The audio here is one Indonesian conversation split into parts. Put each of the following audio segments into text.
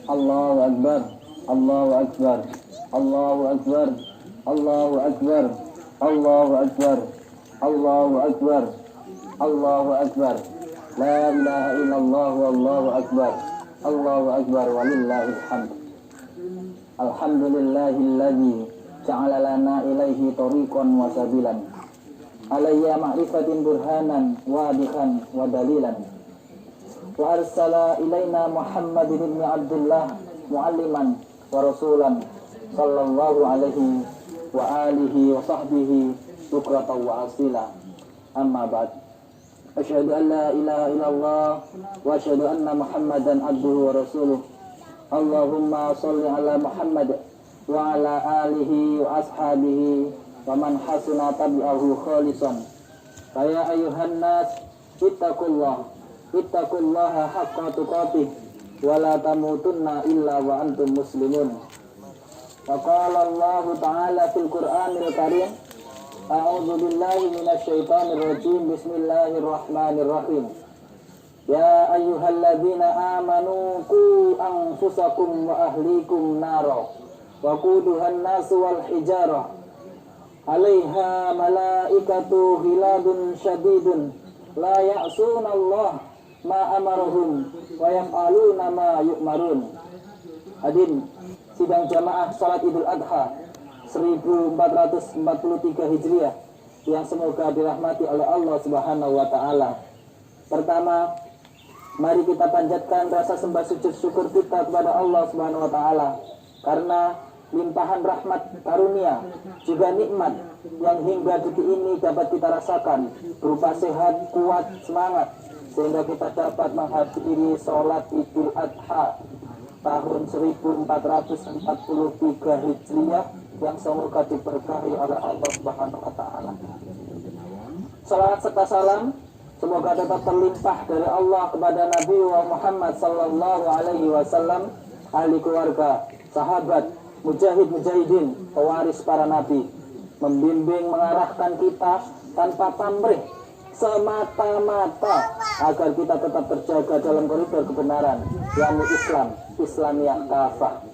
Allahu Akbar, Allahu Akbar, Allahu Akbar, Allahu Akbar, Allahu Akbar, Allahu Akbar, Allahu Akbar. La ilaha illallah wallahu akbar. Allahu Akbar walillahil hamd. Alhamdulillahilladzi ja'ala lana ilaihi tariqan wa sabilan. Alayya ma'rifatin burhanan wadihan wa dalilan. Wa arsala ilaina Muhammad ibn Abdullah mualliman wa rasulan sallallahu alaihi wa alihi wa sahbihi bukratan wa asila. Amma ba'd. Asyhadu an la ilaha illallah wa asyhadu anna Muhammadan abduhu wa rasuluh. Allahumma sholli ala Muhammad wa ala alihi wa ashabihi wa man hasuna tabi'ahu khalisan. Ya ayuhan nas ittaqullaha haqqa tuqatih wa la tamutunna illa wa antum muslimun. Wa qala Allah ta'ala fil Qur'anil Karim, a'udzu billahi minasy syaithanir rajim, bismillahirrahmanirrahim. Ya ayyuhalladzina amanu qu anfusakum wa ahlikum nara wa quduhan nasu wal hijarah 'alaiha malaikatu ghiladun syadidun la ya'suna Allah ma amarahum wa yaf'aluna ma yu'marun. Hadirin sidang jamaah salat Idul Adha 1443 Hijriah yang semoga dirahmati oleh Allah Subhanahu wa taala. Pertama, mari kita panjatkan rasa sembah sujud syukur kita kepada Allah Subhanahu wa taala karena limpahan rahmat karunia juga nikmat yang hingga detik ini dapat kita rasakan berupa sehat, kuat, semangat sehingga kita dapat menghadiri sholat Idul Adha tahun 1443 Hijriah yang semoga diberkahi oleh Allah Subhanahu wa taala. Salawat serta salam semoga tetap terlimpah dari Allah kepada Nabi Muhammad sallallahu alaihi wasallam, ahli keluarga, sahabat, mujahidin, pewaris para nabi, membimbing mengarahkan kita tanpa pamrih semata-mata agar kita tetap terjaga dalam koridor kebenaran, yakni Islam yang kafah.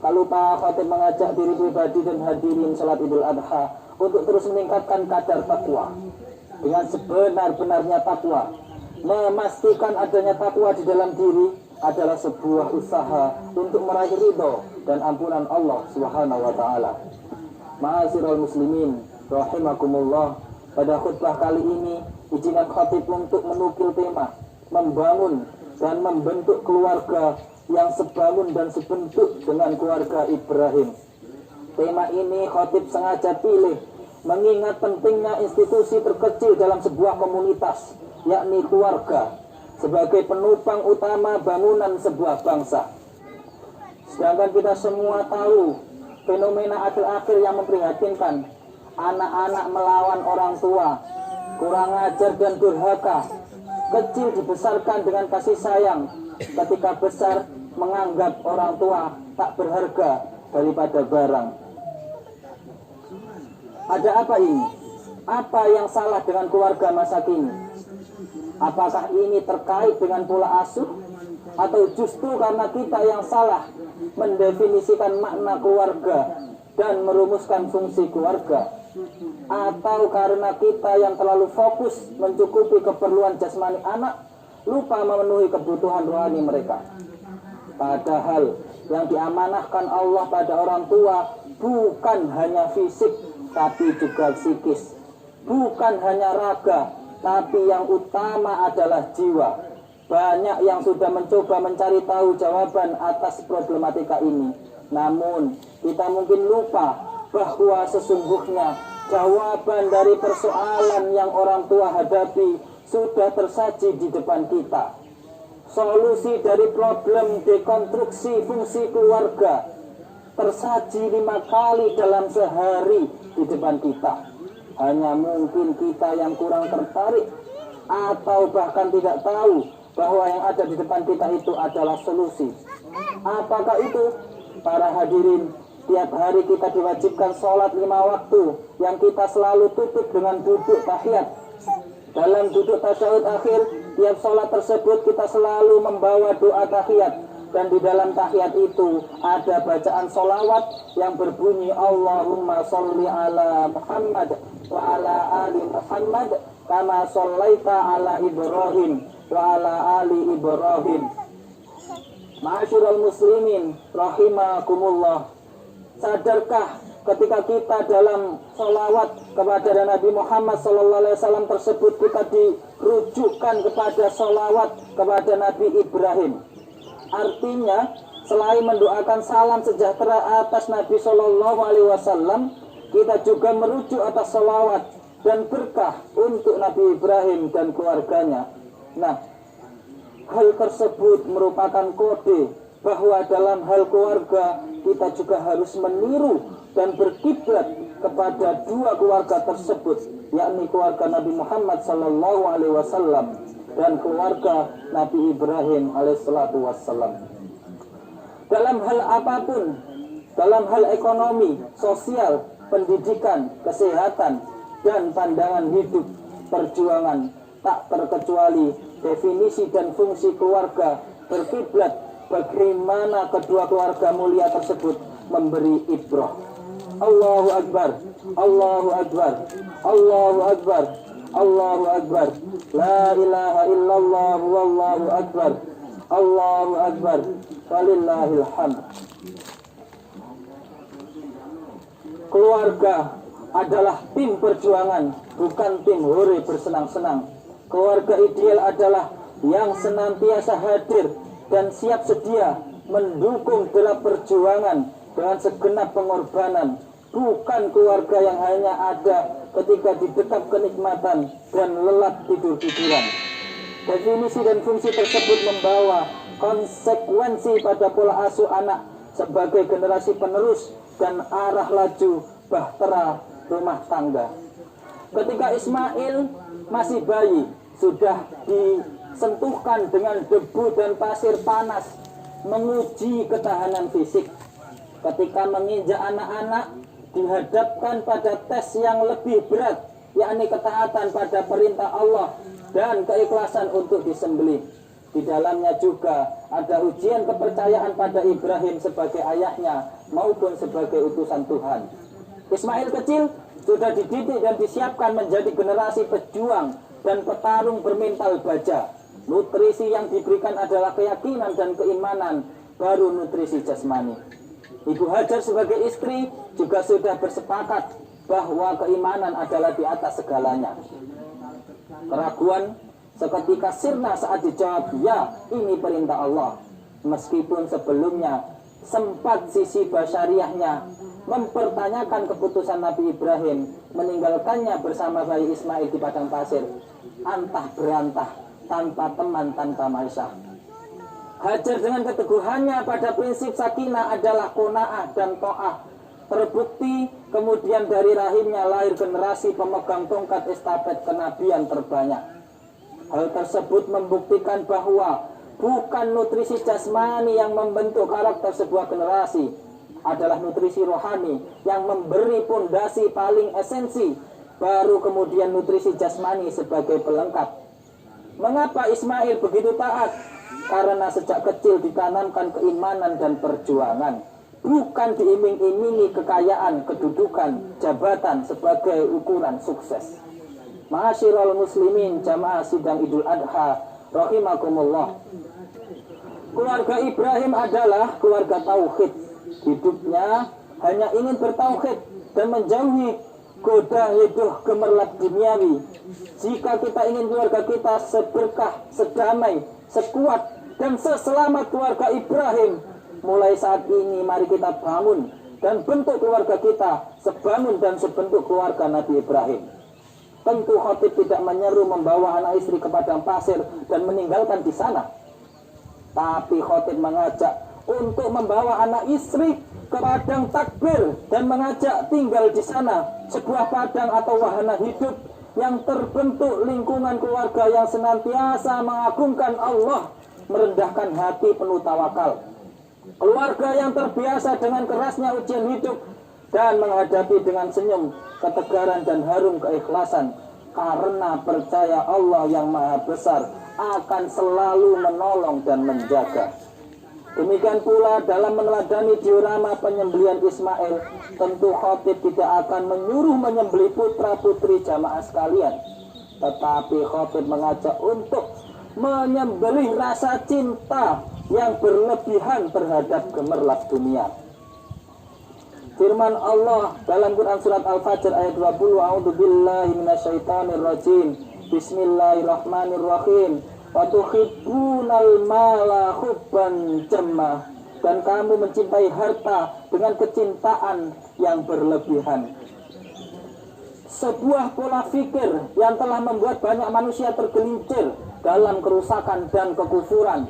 Tak lupa khatib mengajak diri pribadi dan hadirin salat Idul Adha untuk terus meningkatkan kadar takwa dengan sebenar-benarnya takwa. Memastikan adanya takwa di dalam diri adalah sebuah usaha untuk meraih ridho dan ampunan Allah Subhanahu wa taala. Ma'asyiral muslimin rahimakumullah, pada khutbah kali ini izinkan khatib untuk menukil tema membangun dan membentuk keluarga yang sebangun dan sebentuk dengan keluarga Ibrahim. Tema ini khatib sengaja pilih mengingat pentingnya institusi terkecil dalam sebuah komunitas, yakni keluarga, sebagai penopang utama bangunan sebuah bangsa. Sedangkan kita semua tahu fenomena akhir-akhir yang memprihatinkan, anak-anak melawan orang tua, kurang ajar dan durhaka, kecil dibesarkan dengan kasih sayang, ketika besar menganggap orang tua tak berharga daripada barang. Ada apa ini? Apa yang salah dengan keluarga masa kini? Apakah ini terkait dengan pola asuh? Atau justru karena kita yang salah mendefinisikan makna keluarga dan merumuskan fungsi keluarga? Atau karena kita yang terlalu fokus mencukupi keperluan jasmani anak, lupa memenuhi kebutuhan rohani mereka? Padahal yang diamanahkan Allah pada orang tua bukan hanya fisik, tapi juga psikis. Bukan hanya raga, tapi yang utama adalah jiwa. Banyak yang sudah mencoba mencari tahu jawaban atas problematika ini. Namun, kita mungkin lupa bahwa sesungguhnya jawaban dari persoalan yang orang tua hadapi sudah tersaji di depan kita. Solusi dari problem dekonstruksi fungsi keluarga tersaji 5 kali dalam sehari di depan kita. Hanya mungkin kita yang kurang tertarik atau bahkan tidak tahu bahwa yang ada di depan kita itu adalah solusi. Apakah itu? Para hadirin, tiap hari kita diwajibkan sholat 5 waktu yang kita selalu tutup dengan duduk tahiyat. Dalam duduk tasyahud akhir, tiap sholat tersebut kita selalu membawa doa tahiyat. Dan di dalam tahiyat itu ada bacaan sholawat yang berbunyi Allahumma sholli ala Muhammad wa ala ali Muhammad kama shollaita ala Ibrahim wa ala ali Ibrahim. Ma'asyiral muslimin rahimakumullah, sadarkah ketika kita dalam sholawat kepada Nabi Muhammad SAW tersebut kita dirujukkan kepada sholawat kepada Nabi Ibrahim. Artinya selain mendoakan salam sejahtera atas Nabi SAW, kita juga merujuk atas sholawat dan berkah untuk Nabi Ibrahim dan keluarganya. Nah, hal tersebut merupakan kode bahwa dalam hal keluarga kita juga harus meniru dan berkiblat kepada dua keluarga tersebut, yakni keluarga Nabi Muhammad SAW dan keluarga Nabi Ibrahim alaihissalam. Dalam hal apapun, dalam hal ekonomi, sosial, pendidikan, kesehatan, dan pandangan hidup, perjuangan, tak terkecuali definisi dan fungsi keluarga berkiblat bagaimana kedua keluarga mulia tersebut memberi ibrah. Allahu Akbar, Allahu Akbar, Allahu Akbar, Allahu Akbar, la ilaha illallah wallahu akbar, Allahu Akbar, walillahil hamd. Keluarga adalah tim perjuangan, bukan tim hore bersenang-senang. Keluarga ideal adalah yang senantiasa hadir dan siap sedia mendukung dalam perjuangan dengan segenap pengorbanan, bukan keluarga yang hanya ada ketika di dekat kenikmatan dan lelap tidur-tiduran. Definisi dan fungsi tersebut membawa konsekuensi pada pola asuh anak sebagai generasi penerus dan arah laju bahtera rumah tangga. Ketika Ismail masih bayi, sudah disentuhkan dengan debu dan pasir panas, menguji ketahanan fisik. Ketika menginjak anak-anak, dihadapkan pada tes yang lebih berat, yakni ketaatan pada perintah Allah dan keikhlasan untuk disembelih. Di dalamnya juga ada ujian kepercayaan pada Ibrahim sebagai ayahnya maupun sebagai utusan Tuhan. Ismail kecil sudah dididik dan disiapkan menjadi generasi pejuang dan petarung bermental baja. Nutrisi yang diberikan adalah keyakinan dan keimanan, baru nutrisi jasmani. Ibu Hajar sebagai istri juga sudah bersepakat bahwa keimanan adalah di atas segalanya. Keraguan seketika sirna saat dijawab, ya, ini perintah Allah. Meskipun sebelumnya sempat sisi basyariahnya mempertanyakan keputusan Nabi Ibrahim meninggalkannya bersama bayi Ismail di padang pasir, antah berantah, tanpa teman, tanpa maisah. Hajar dengan keteguhannya pada prinsip sakinah adalah qanaah dan ta'ah. Terbukti kemudian dari rahimnya lahir generasi pemegang tongkat estafet kenabian terbanyak. Hal tersebut membuktikan bahwa bukan nutrisi jasmani yang membentuk karakter sebuah generasi, adalah nutrisi rohani yang memberi pondasi paling esensi, baru kemudian nutrisi jasmani sebagai pelengkap. Mengapa Ismail begitu taat? Karena sejak kecil ditanamkan keimanan dan perjuangan, bukan diiming-imingi kekayaan, kedudukan, jabatan sebagai ukuran sukses. Ma'asyiral muslimin jamaah sidang Idul Adha rahimakumullah. Keluarga Ibrahim adalah keluarga tauhid. Hidupnya hanya ingin bertauhid dan menjauhi goda hidup gemerlap duniawi. Jika kita ingin keluarga kita seberkah, sedamai, sekuat dan seselamat keluarga Ibrahim, mulai saat ini mari kita bangun dan bentuk keluarga kita sebangun dan sebentuk keluarga Nabi Ibrahim. Tentu khatib tidak menyeru membawa anak istri ke padang pasir dan meninggalkan di sana, tapi khatib mengajak untuk membawa anak istri ke padang takbir dan mengajak tinggal di sana, sebuah padang atau wahana hidup yang terbentuk lingkungan keluarga yang senantiasa mengagungkan Allah, merendahkan hati penuh tawakal. Keluarga yang terbiasa dengan kerasnya ujian hidup dan menghadapi dengan senyum, ketegaran dan harum keikhlasan, karena percaya Allah yang maha besar akan selalu menolong dan menjaga. Demikian pula dalam meneladani diorama penyembelihan Ismail, tentu khatib tidak akan menyuruh menyembelih putra-putri jamaah sekalian, tetapi khatib mengajak untuk menyembelih rasa cinta yang berlebihan terhadap gemerlap dunia. Firman Allah dalam Quran surat Al-Fajr ayat 20, A'udzubillahi minasyaitonirrajim. Bismillahirrahmanirrahim. Wa tuhibbunal mala hubban jamma. Dan kamu mencintai harta dengan kecintaan yang berlebihan. Sebuah pola fikir yang telah membuat banyak manusia tergelincir dalam kerusakan dan kekufuran.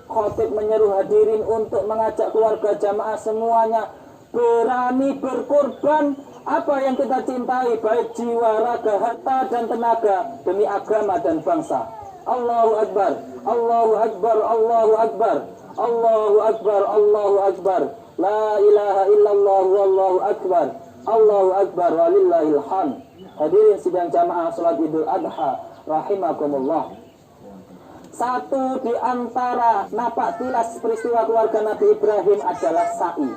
Khatib menyeru hadirin untuk mengajak keluarga jamaah semuanya berani berkorban apa yang kita cintai, baik jiwa, raga, harta, dan tenaga demi agama dan bangsa. Allahu Akbar, Allahu Akbar, Allahu Akbar, Allahu Akbar, Allahu Akbar, la ilaha illallah, wallahu akbar, Allahu Akbar, walillahil hamd. Hadirin sidang jamaah salat Idul Adha rahimakumullah. Satu di antara napak tilas peristiwa keluarga Nabi Ibrahim adalah sa'i.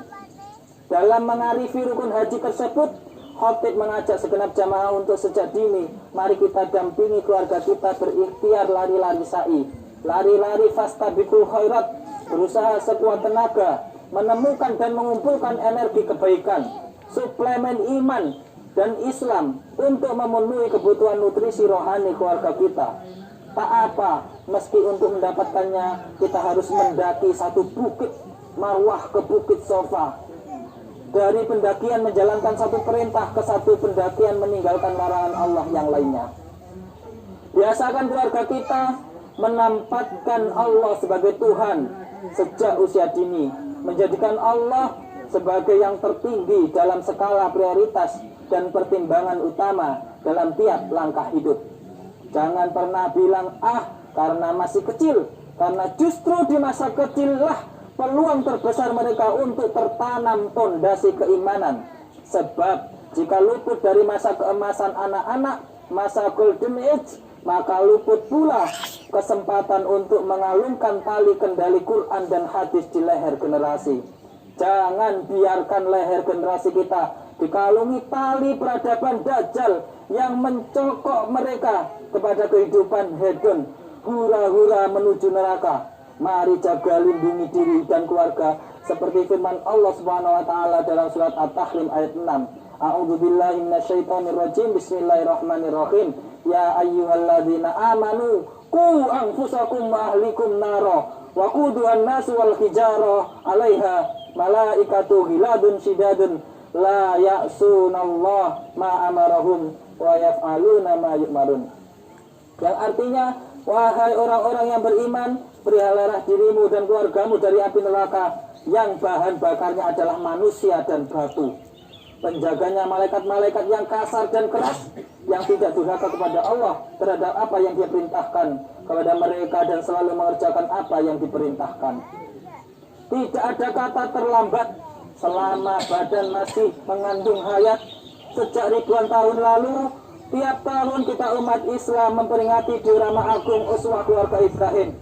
Dalam mengarifi rukun haji tersebut, khatib mengajak segenap jamaah untuk sejak dini, mari kita dampingi keluarga kita berikhtiar lari-lari sa'i, lari-lari fastabiqul khairat, berusaha sekuat tenaga, menemukan dan mengumpulkan energi kebaikan, suplemen iman dan Islam untuk memenuhi kebutuhan nutrisi rohani keluarga kita. Tak apa, meski untuk mendapatkannya kita harus mendaki satu bukit, marwah ke bukit Sofa. Dari pendakian menjalankan satu perintah ke satu pendakian meninggalkan larangan Allah yang lainnya. Biasakan keluarga kita menampakkan Allah sebagai Tuhan sejak usia dini, menjadikan Allah sebagai yang tertinggi dalam skala prioritas dan pertimbangan utama dalam tiap langkah hidup. Jangan pernah bilang karena masih kecil, karena justru di masa kecillah peluang terbesar mereka untuk tertanam fondasi keimanan. Sebab jika luput dari masa keemasan anak-anak, masa golden age, maka luput pula kesempatan untuk mengalungkan tali kendali Quran dan hadis di leher generasi. Jangan biarkan leher generasi kita dikalungi tali peradaban dajjal yang mencokok mereka kepada kehidupan hedon, hura-hura menuju neraka. Mari jaga lindungi diri dan keluarga seperti firman Allah Subhanahu wa taala dalam surat At-Tahrim ayat 6. A'udzubillahi minasyaitonirrajim. Bismillahirrahmanirrahim. Ya ayyuhalladzina amanu qu anfusakum wa ahlikum nara wa quduhan nasu wal hijarah 'alaiha malaikatu ghiladun syidadun la ya'sunallaha ma amarahum wa yaf'aluna ma yu'marun. Yang artinya, wahai orang-orang yang beriman, peliharalah dirimu dan keluargamu dari api neraka yang bahan bakarnya adalah manusia dan batu. Penjaganya malaikat-malaikat yang kasar dan keras, yang tidak durhaka kepada Allah terhadap apa yang Dia perintahkan kepada mereka dan selalu mengerjakan apa yang diperintahkan. Tidak ada kata terlambat selama badan masih mengandung hayat. Sejak ribuan tahun lalu, tiap tahun kita umat Islam memperingati diorama agung uswah keluarga Ibrahim,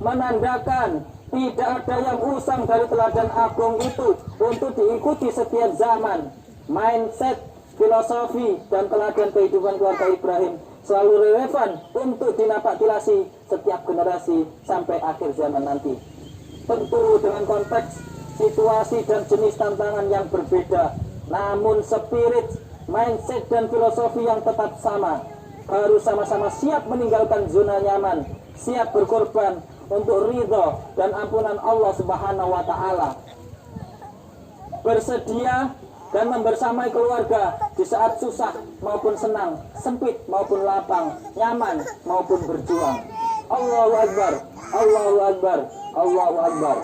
menandakan tidak ada yang usang dari teladan agung itu untuk diikuti setiap zaman. Mindset, filosofi, dan teladan kehidupan keluarga Ibrahim selalu relevan untuk dinapaktilasi setiap generasi sampai akhir zaman nanti. Tentu dengan konteks, situasi, dan jenis tantangan yang berbeda, namun spirit, mindset, dan filosofi yang tetap sama. Harus sama-sama siap meninggalkan zona nyaman, siap berkorban untuk ridho dan ampunan Allah Subhanahu wa ta'ala. Bersedia dan membersamai keluarga di saat susah maupun senang, sempit maupun lapang, nyaman maupun berjuang. Allahu Akbar, Allahu Akbar, Allahu Akbar,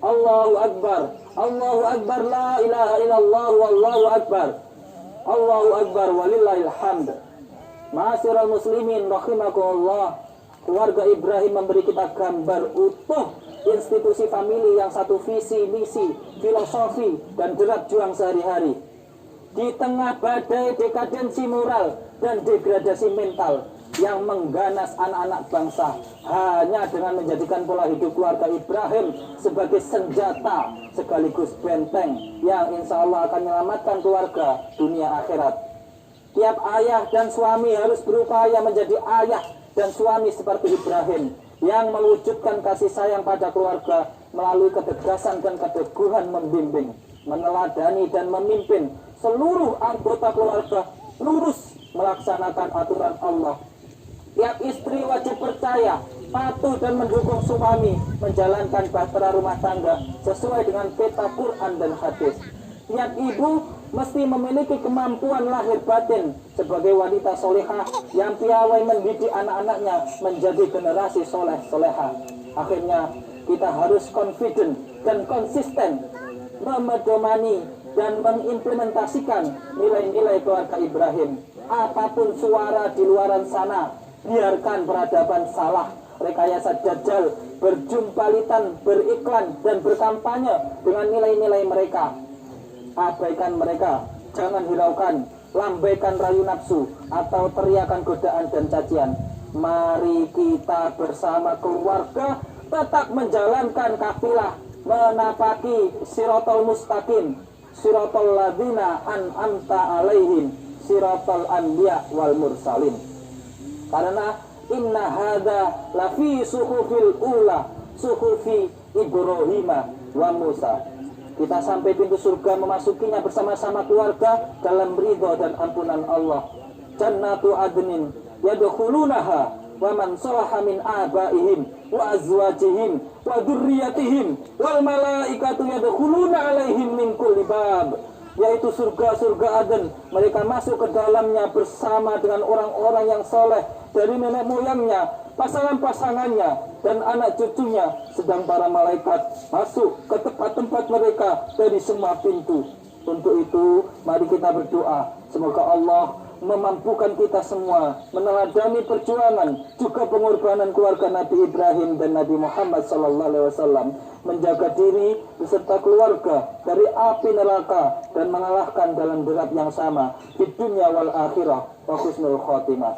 Allahu Akbar, Allahu Akbar, la ilaha illallah, wallahu akbar, Allahu Akbar, walillahil hamd. Ma'asyiral muslimin rahimakumullah. Keluarga Ibrahim memberi kita gambar utuh institusi famili yang satu visi, misi, filosofi, dan derap juang sehari-hari. Di tengah badai dekadensi moral dan degradasi mental, yang mengganas anak-anak bangsa hanya dengan menjadikan pola hidup keluarga Ibrahim sebagai senjata sekaligus benteng yang insya Allah akan menyelamatkan keluarga dunia akhirat. Tiap ayah dan suami harus berupaya menjadi ayah dan suami seperti Ibrahim yang mewujudkan kasih sayang pada keluarga melalui ketegasan dan keteguhan membimbing, meneladani dan memimpin seluruh anggota keluarga lurus melaksanakan aturan Allah. Tiap istri wajib percaya, patuh dan mendukung suami menjalankan bahtera rumah tangga sesuai dengan peta Quran dan hadis. Tiap ibu mesti memiliki kemampuan lahir batin sebagai wanita solehah yang piawai mendidik anak-anaknya menjadi generasi soleh-solehah. Akhirnya kita harus confident dan konsisten memedomani dan mengimplementasikan nilai-nilai keluarga Ibrahim. Apapun suara di luaran sana, biarkan peradaban salah, rekayasa dajjal, berjumpalitan, beriklan, dan berkampanye dengan nilai-nilai mereka. Abaikan mereka, jangan hiraukan, lambaikan rayu nafsu, atau teriakan godaan dan cacian. Mari kita bersama keluarga tetap menjalankan kafilah, menapaki sirotol mustaqim, sirotol ladina an'amta alaihim, sirotol anbiya wal mursalin. Karena inna hadza lafi suhufil ula, suhufi Ibrahim wa Musa. Kita sampai pintu surga memasukinya bersama-sama keluarga dalam ridho dan ampunan Allah. Jannatu adnin yadkhulunaha wa man salaha min abaihim wa azwajihim wa dzurriyyatihim wal malaikatu yadkhuluna alaihim min kulli bab. Yaitu surga-surga Aden, mereka masuk ke dalamnya bersama dengan orang-orang yang soleh dari nenek moyangnya, pasangan-pasangannya, dan anak cucunya, sedang para malaikat masuk ke tempat-tempat mereka dari semua pintu. Untuk itu, mari kita berdoa, semoga Allah memampukan kita semua meneladani perjuangan juga pengorbanan keluarga Nabi Ibrahim dan Nabi Muhammad SAW, menjaga diri beserta keluarga dari api neraka dan mengalahkan dalam derap yang sama di dunia wal akhirah wa husnul khotimah.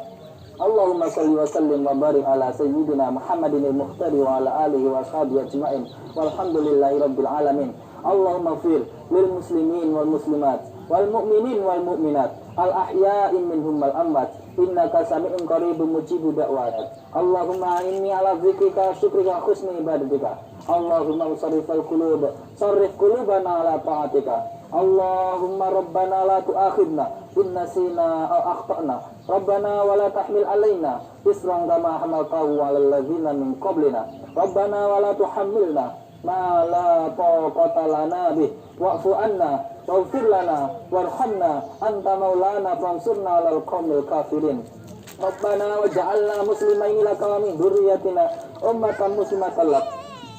Allahumma salli wa sallim wa barik ala sayyidina Muhammadin al-Muhtari wa ala alihi wa ashabihi ajma'in walhamdulillahi rabbil alamin. Allahumma fir lil muslimin wal muslimat wal mu'minin wal mu'minat al ahya'i minhum wal amwat innaka sami'un qaribun mujibud da'wat. Allahumma inni ala dzikrika syukrika husni ibadatika. Allahumma sarrifal qulub sarrif qulubana ala ta'atika. Allahumma rabbana la tu'akhidna in nasina aw akhtana. Rabbana wa la tahmil alaina isran kama hamaltahu 'alal ladzina min qablina. Rabbana wa la tuhammilna ma la taqata lana bih wa'fu anna waghfir lana warhamna anta maulana fansurna 'alal qaumil kafirin. Rabbana waj'alna muslimaini laka wa min dzurriyyatina ummatan muslimatan lak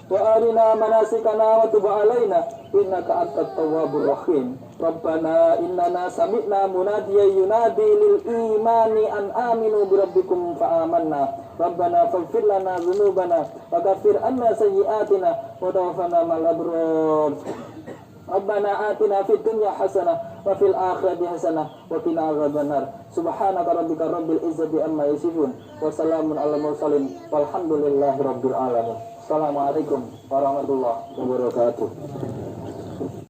wa arina manasikana wa tub 'alaina innaka antat tawwabur rahim. Rabbana innana sami'na munadiyan yunadi lil imani an aminu bi rabbikum fa amanna. Rabbana faghfir lana dzunubana wa kaffir anna sayyi'atina wa tawaffana ma'al abrar. Rabbana atina fid dunya hasanah wa fil akhirati hasanah wa qina adzabannar. Subhanaka rabbika rabbil izzati amma yasifun wa salamun alal mursalin walhamdulillahi rabbil alamin. Assalamualaikum warahmatullahi wabarakatuh.